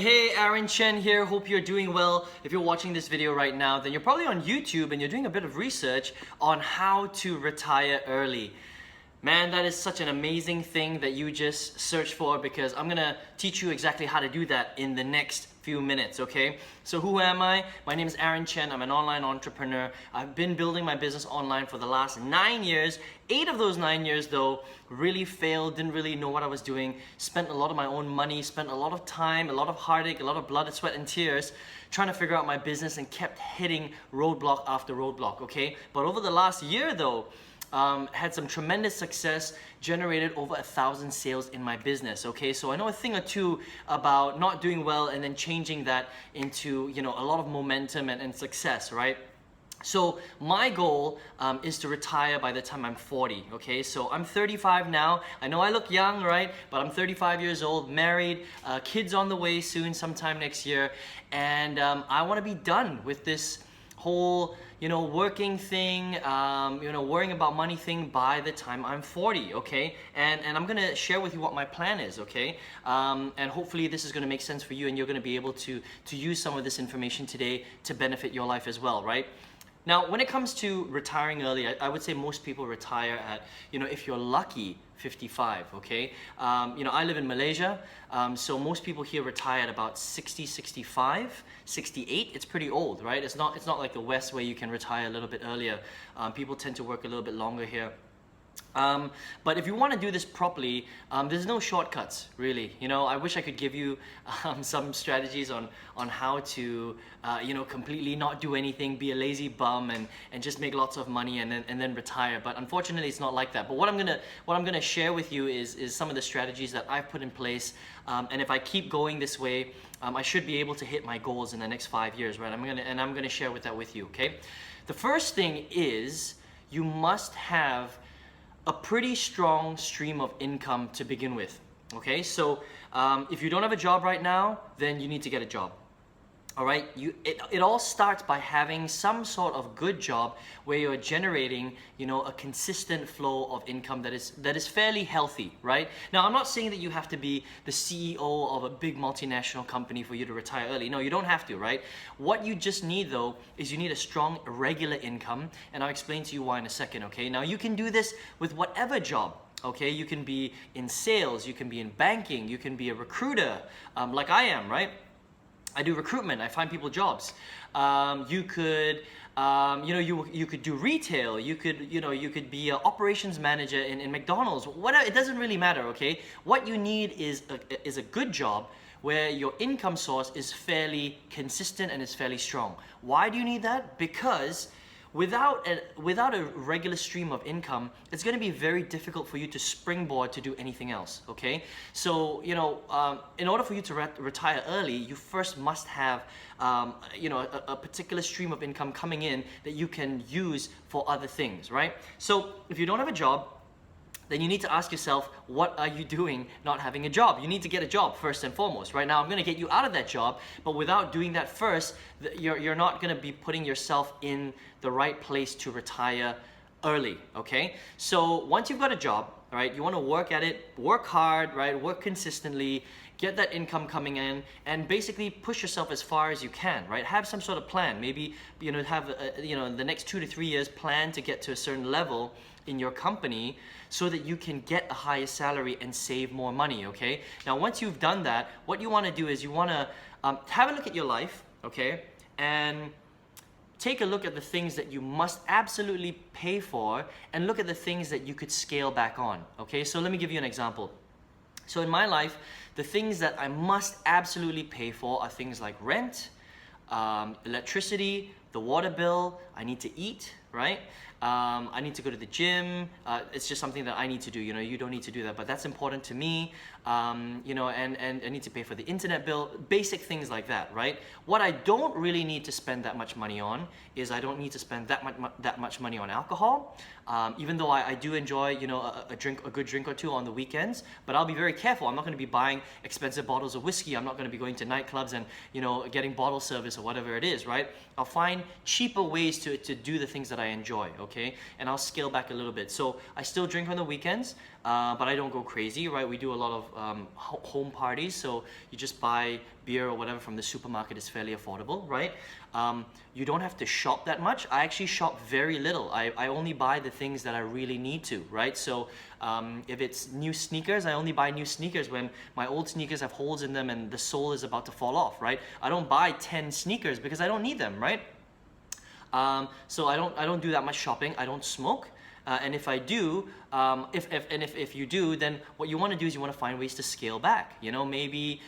Hey, Aaron Chen here. Hope you're doing well. If you're watching this video right now, then you're probably on YouTube and you're doing a bit of research on how to retire early. Man, that is such an amazing thing that you just searched for, because I'm gonna teach you exactly how to do that in the next few minutes, okay? So who am I? My name is Aaron Chen. I'm an online entrepreneur. I've been building my business online for the last 9 years. 8 of those 9 years though, really failed, didn't really know what I was doing, spent a lot of my own money, spent a lot of time, a lot of heartache, a lot of blood, sweat and tears trying to figure out my business, and kept hitting roadblock after roadblock, okay? But over the last year though, had some tremendous success, generated over 1,000 sales in my business, okay? So I know a thing or two about not doing well and then changing that into, a lot of momentum and success, right? So my goal is to retire by the time I'm 40, okay? So I'm 35 now. I know I look young, right? But I'm 35 years old, married, kids on the way soon, sometime next year. And I want to be done with this whole working thing, worrying about money thing by the time I'm 40, okay? And I'm gonna share with you what my plan is, okay? And hopefully this is gonna make sense for you, and you're gonna be able to use some of this information today to benefit your life as well, right? Now, when it comes to retiring early, I would say most people retire at, if you're lucky, 55, okay? I live in Malaysia, so most people here retire at about 60, 65, 68. It's pretty old, right? It's not like the West where you can retire a little bit earlier. People tend to work a little bit longer here. But if you want to do this properly, there's no shortcuts, really. I wish I could give you some strategies on how to, completely not do anything, be a lazy bum, and just make lots of money and then retire. But unfortunately, it's not like that. But what I'm gonna share with you is some of the strategies that I've put in place. And if I keep going this way, I should be able to hit my goals in the next 5 years, right? I'm gonna share that with you. Okay. The first thing is you must have a pretty strong stream of income to begin with, okay? So if you don't have a job right now, then you need to get a job. All right, it all starts by having some sort of good job where you're generating, a consistent flow of income that is fairly healthy, right? Now, I'm not saying that you have to be the CEO of a big multinational company for you to retire early. No, you don't have to, right? What you just need though is you need a strong regular income, and I'll explain to you why in a second, okay? Now, you can do this with whatever job. Okay, you can be in sales, you can be in banking, you can be a recruiter, like I am, right? I do recruitment. I find people jobs. You could, you could do retail. You could be an operations manager in McDonald's. Whatever. It doesn't really matter. Okay. What you need is a good job where your income source is fairly consistent and is fairly strong. Why do you need that? Because without a regular stream of income, it's going to be very difficult for you to springboard to do anything else, okay? So, in order for you to retire early, you first must have, a particular stream of income coming in that you can use for other things, right? So, if you don't have a job, then you need to ask yourself, what are you doing not having a job? You need to get a job first and foremost, right? Now, I'm gonna get you out of that job, but without doing that first, you're not gonna be putting yourself in the right place to retire early, okay? So once you've got a job, right, you wanna work at it, work hard, right, work consistently, get that income coming in, and basically push yourself as far as you can, right? Have some sort of plan. Maybe, have, the next 2 to 3 years plan to get to a certain level in your company so that you can get a higher salary and save more money, okay? Now, once you've done that, what you wanna do is you wanna have a look at your life, okay? And take a look at the things that you must absolutely pay for, and look at the things that you could scale back on, okay? So let me give you an example. So in my life, the things that I must absolutely pay for are things like rent, electricity, the water bill, I need to eat, right? I need to go to the gym. It's just something that I need to do. You don't need to do that, but that's important to me. And I need to pay for the internet bill, basic things like that, right? What I don't really need to spend that much money on is I don't need to spend that much money on alcohol. Even though I do enjoy, a good drink or two on the weekends, but I'll be very careful. I'm not going to be buying expensive bottles of whiskey. I'm not going to be going to nightclubs and, getting bottle service or whatever it is, right? I'll find cheaper ways to do the things that I enjoy, okay? And I'll scale back a little bit. So I still drink on the weekends, but I don't go crazy, right? We do a lot of home parties, so you just buy beer or whatever from the supermarket. Is fairly affordable, right? You don't have to shop that much. I actually shop very little. I only buy the things that I really need to, right? So if it's new sneakers, I only buy new sneakers when my old sneakers have holes in them and the sole is about to fall off, right? I don't buy 10 sneakers because I don't need them, right? So I don't do that much shopping. I don't smoke. And if I do, if you do, then what you want to do is you want to find ways to scale back. You know, maybe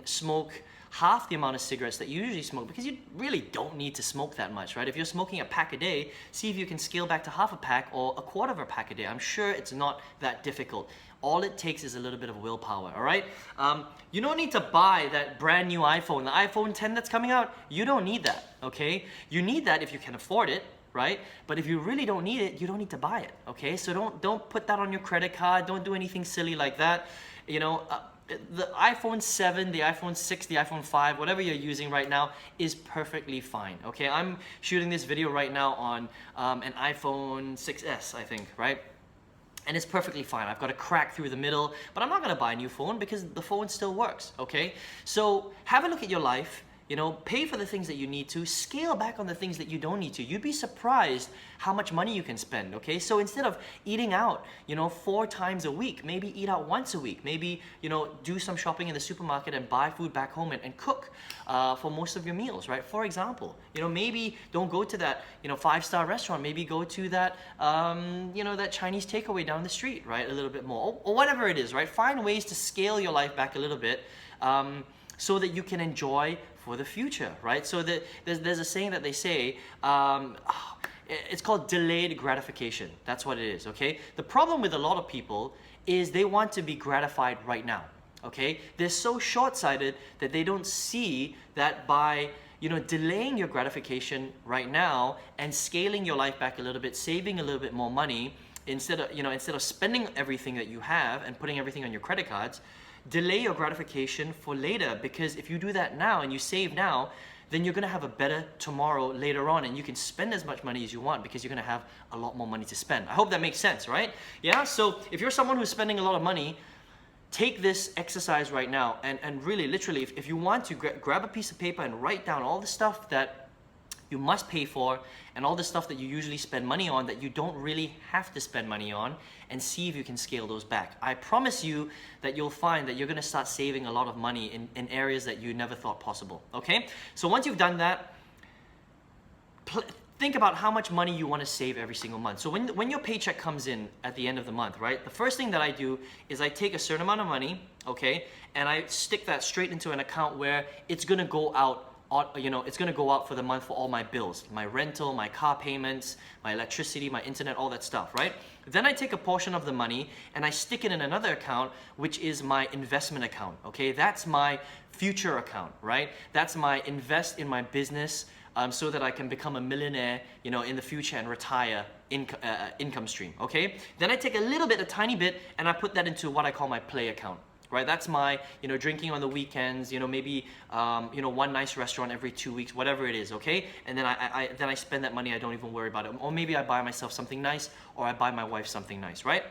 smoke half the amount of cigarettes that you usually smoke, because you really don't need to smoke that much, right? If you're smoking a pack a day, see if you can scale back to half a pack or a quarter of a pack a day. I'm sure it's not that difficult. All it takes is a little bit of willpower, all right? You don't need to buy that brand new iPhone, the iPhone 10 that's coming out. You don't need that, okay? You need that if you can afford it, right? But if you really don't need it, you don't need to buy it, okay? So don't put that on your credit card. Don't do anything silly like that. You know, the iPhone 7, the iPhone 6, the iPhone 5, whatever you're using right now is perfectly fine, okay? I'm shooting this video right now on an iPhone 6S, I think, right? And it's perfectly fine. I've got a crack through the middle, but I'm not gonna buy a new phone because the phone still works, okay? So have a look at your life. You know, pay for the things that you need to, scale back on the things that you don't need to. You'd be surprised how much money you can spend, okay? So instead of eating out, you know, 4 times a week, maybe eat out once a week. Maybe, you know, do some shopping in the supermarket and buy food back home and cook for most of your meals, right? For example, you know, maybe don't go to that, you know, 5-star restaurant. Maybe go to that, you know, that Chinese takeaway down the street, right? A little bit more, or whatever it is, right? Find ways to scale your life back a little bit so that you can enjoy for the future, right? So there's a saying that they say, it's called delayed gratification. That's what it is, okay? The problem with a lot of people is they want to be gratified right now, okay? They're so short-sighted that they don't see that by, you know, delaying your gratification right now and scaling your life back a little bit, saving a little bit more money, instead of spending everything that you have and putting everything on your credit cards, delay your gratification for later. Because if you do that now and you save now, then you're gonna have a better tomorrow later on, and you can spend as much money as you want because you're gonna have a lot more money to spend. I hope that makes sense, right? Yeah, so if you're someone who's spending a lot of money, take this exercise right now and really, literally, if you want to, grab a piece of paper and write down all the stuff that you must pay for and all the stuff that you usually spend money on that you don't really have to spend money on, and see if you can scale those back. I promise you that you'll find that you're gonna start saving a lot of money in areas that you never thought possible, okay? So once you've done that, think about how much money you wanna save every single month. So when your paycheck comes in at the end of the month, right? The first thing that I do is I take a certain amount of money, okay? And I stick that straight into an account where it's gonna go out, you know, it's gonna go out for the month for all my bills, my rental, my car payments, my electricity, my internet, all that stuff, right? Then I take a portion of the money and I stick it in another account, which is my investment account, okay? That's my future account, right? That's my invest in my business so that I can become a millionaire, you know, in the future and retire income stream, okay? Then I take a little bit, a tiny bit, and I put that into what I call my play account. Right, that's my, you know, drinking on the weekends, you know, maybe, you know, one nice restaurant every 2 weeks, whatever it is, okay? And then I spend that money, I don't even worry about it. Or maybe I buy myself something nice, or I buy my wife something nice, right?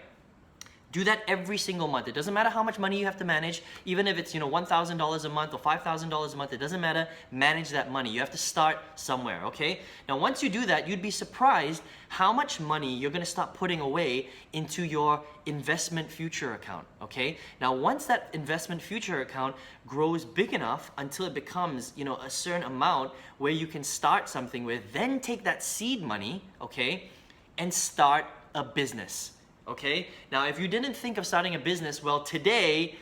Do that every single month. It doesn't matter how much money you have to manage, even if it's, you know, $1,000 a month or $5,000 a month, it doesn't matter. Manage that money. You have to start somewhere, okay? Now, once you do that, you'd be surprised how much money you're gonna start putting away into your investment future account, okay? Now, once that investment future account grows big enough until it becomes, you know, a certain amount where you can start something with, then take that seed money, okay, and start a business. Okay? Now, if you didn't think of starting a business, well, today,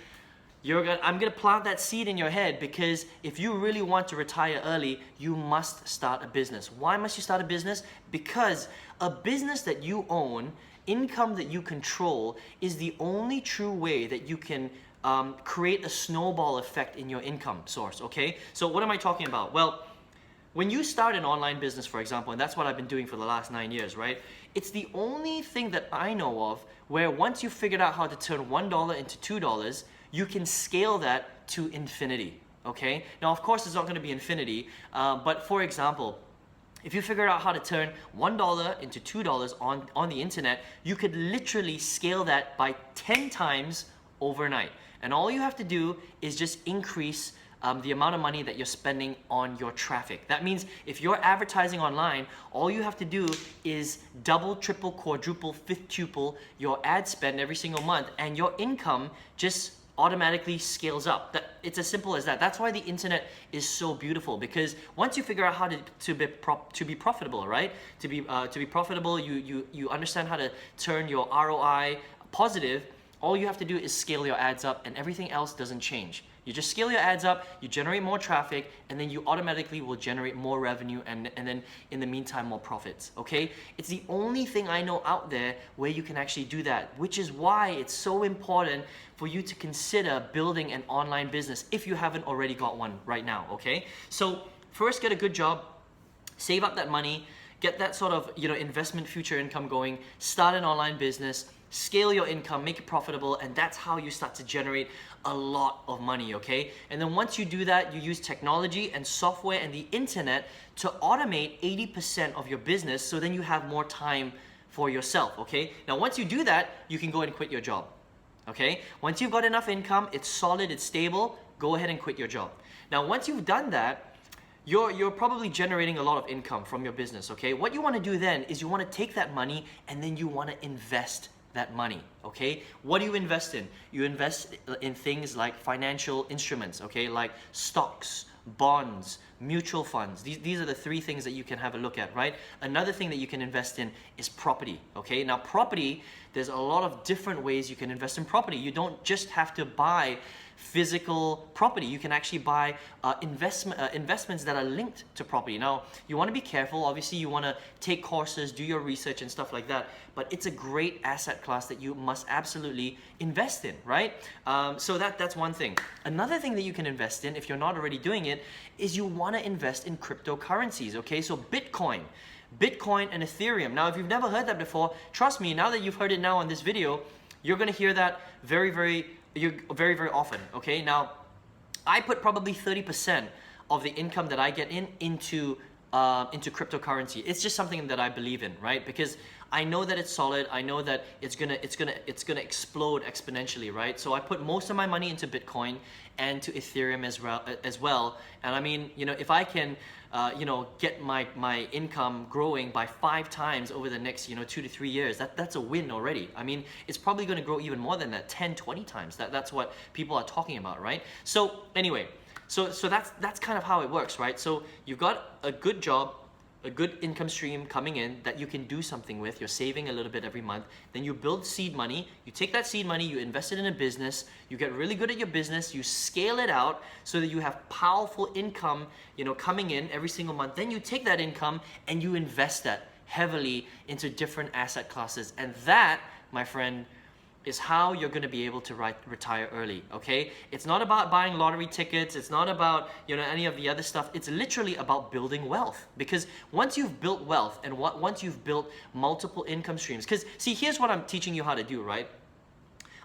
I'm gonna plant that seed in your head, because if you really want to retire early, you must start a business. Why must you start a business? Because a business that you own, income that you control, is the only true way that you can create a snowball effect in your income source, okay? So what am I talking about? Well, when you start an online business, for example, and that's what I've been doing for the last 9 years, right? It's the only thing that I know of where once you figured out how to turn $1 into $2, you can scale that to infinity, okay? Now, of course, it's not gonna be infinity, but for example, If you figured out how to turn $1 into $2 on the internet, you could literally scale that by 10 times overnight. And all you have to do is just increase the amount of money that you're spending on your traffic. That means if you're advertising online, all you have to do is double, triple, quadruple, fiftuple your ad spend every single month, and your income just automatically scales up. It's as simple as that. That's why the internet is so beautiful, because once you figure out how to be profitable, right? To be profitable, you understand how to turn your ROI positive. All you have to do is scale your ads up, and everything else doesn't change. You just scale your ads up, you generate more traffic, and then you automatically will generate more revenue, and then in the meantime, more profits, okay? It's the only thing I know out there where you can actually do that, which is why it's so important for you to consider building an online business if you haven't already got one right now, okay? So first, get a good job, save up that money, get that sort of investment future income going, start an online business, scale your income, make it profitable, and that's how you start to generate a lot of money, okay? And then once you do that, you use technology and software and the internet to automate 80% of your business, so then you have more time for yourself, okay? Now, once you do that, you can go and quit your job, okay? Once you've got enough income, it's solid, it's stable, go ahead and quit your job. Now, once you've done that, you're probably generating a lot of income from your business, okay? What you want to do then is you want to take that money and then you want to invest that money, okay? What do you invest in? You invest in things like financial instruments, okay? Like stocks, bonds, mutual funds. These are the three things that you can have a look at, right? Another thing that you can invest in is property, okay? Now property, there's a lot of different ways you can invest in property. You don't just have to buy physical property. You can actually buy investments that are linked to property. Now, you want to be careful. Obviously, you want to take courses, do your research and stuff like that, but it's a great asset class that you must absolutely invest in, right? So that's one thing. Another thing that you can invest in, if you're not already doing it, is you want to invest in cryptocurrencies, okay? So Bitcoin and Ethereum. Now, if you've never heard that before, trust me, now that you've heard it now on this video, you're going to hear that very, very often, okay? Now, I put probably 30% of the income that I get into cryptocurrency. It's just something that I believe in, right? Because I know that it's solid. I know that it's gonna explode exponentially, right? So I put most of my money into Bitcoin and to Ethereum as well. And I mean, if I can, get my income growing by 5 times over the next, 2 to 3 years, that's a win already. I mean, it's probably going to grow even more than that, 10, 20 times. That's what people are talking about, right? So anyway, so that's kind of how it works, right? So you've got a good job, a good income stream coming in that you can do something with. You're saving a little bit every month. Then you build seed money. You take that seed money, you invest it in a business. You get really good at your business. You scale it out so that you have powerful income, coming in every single month. Then you take that income and you invest that heavily into different asset classes. And that, my friend, is how you're going to be able to retire early, okay? It's not about buying lottery tickets. It's not about, any of the other stuff. It's literally about building wealth. Because once you've built wealth and once you've built multiple income streams, because see, here's what I'm teaching you how to do, right?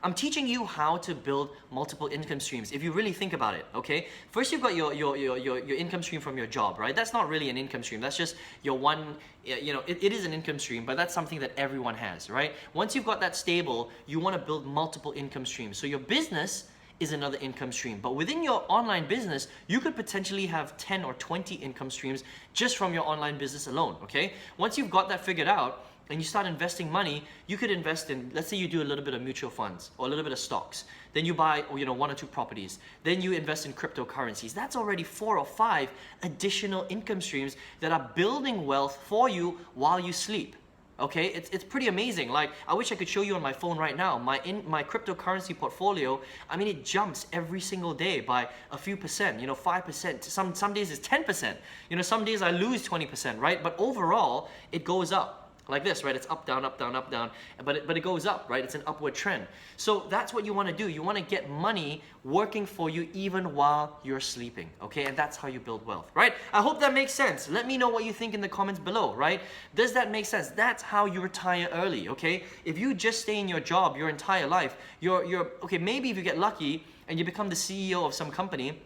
I'm teaching you how to build multiple income streams, if you really think about it, okay? First, you've got your income stream from your job, right? That's not really an income stream. That's just your one, it is an income stream, but that's something that everyone has, right? Once you've got that stable, you want to build multiple income streams. So your business is another income stream. But within your online business, you could potentially have 10 or 20 income streams just from your online business alone, okay? Once you've got that figured out, and you start investing money, you could invest in, let's say you do a little bit of mutual funds or a little bit of stocks. Then you buy, 1 or 2 properties. Then you invest in cryptocurrencies. That's already 4 or 5 additional income streams that are building wealth for you while you sleep. Okay, it's pretty amazing. Like, I wish I could show you on my phone right now. My cryptocurrency portfolio, I mean, it jumps every single day by a few percent, 5%. Some days it's 10%. Some days I lose 20%, right? But overall, it goes up. Like this, right? It's up, down, up, down, up, down, but it goes up, right? It's an upward trend. So that's what you want to do. You want to get money working for you even while you're sleeping, okay? And that's how you build wealth, right? I hope that makes sense. Let me know what you think in the comments below, right? Does that make sense? That's how you retire early, okay? If you just stay in your job your entire life, you're okay, maybe if you get lucky and you become the CEO of some company,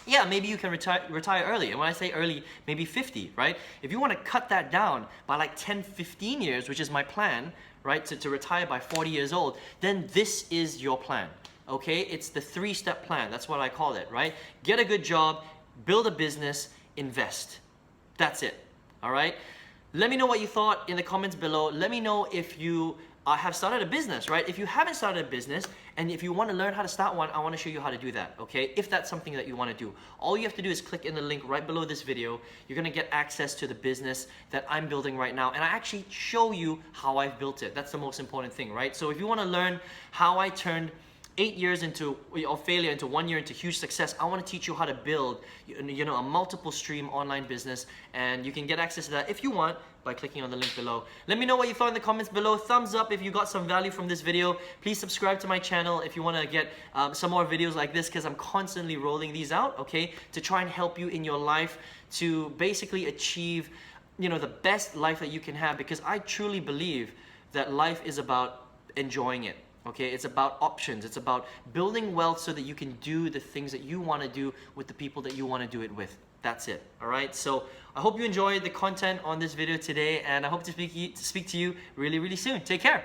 yeah, maybe you can retire early. And when I say early, maybe 50, right? If you want to cut that down by like 10, 15 years, which is my plan, right, to retire by 40 years old, then this is your plan, okay? It's the 3-step plan. That's what I call it, right? Get a good job, build a business, invest. That's it, all right? Let me know what you thought in the comments below. Let me know if you have started a business, right? If you haven't started a business and if you want to learn how to start one, I want to show you how to do that, okay? If that's something that you want to do. All you have to do is click in the link right below this video. You're going to get access to the business that I'm building right now, and I actually show you how I've built it. That's the most important thing, right? So if you want to learn how I turned 8 years of failure into 1 year into huge success, I want to teach you how to build, a multiple stream online business, and you can get access to that if you want by clicking on the link below. Let me know what you thought in the comments below. Thumbs up if you got some value from this video. Please subscribe to my channel if you want to get some more videos like this, because I'm constantly rolling these out, okay, to try and help you in your life to basically achieve, the best life that you can have, because I truly believe that life is about enjoying it. Okay, it's about options. It's about building wealth so that you can do the things that you want to do with the people that you want to do it with. That's it. All right. So I hope you enjoyed the content on this video today, and I hope to speak to you really, really soon. Take care.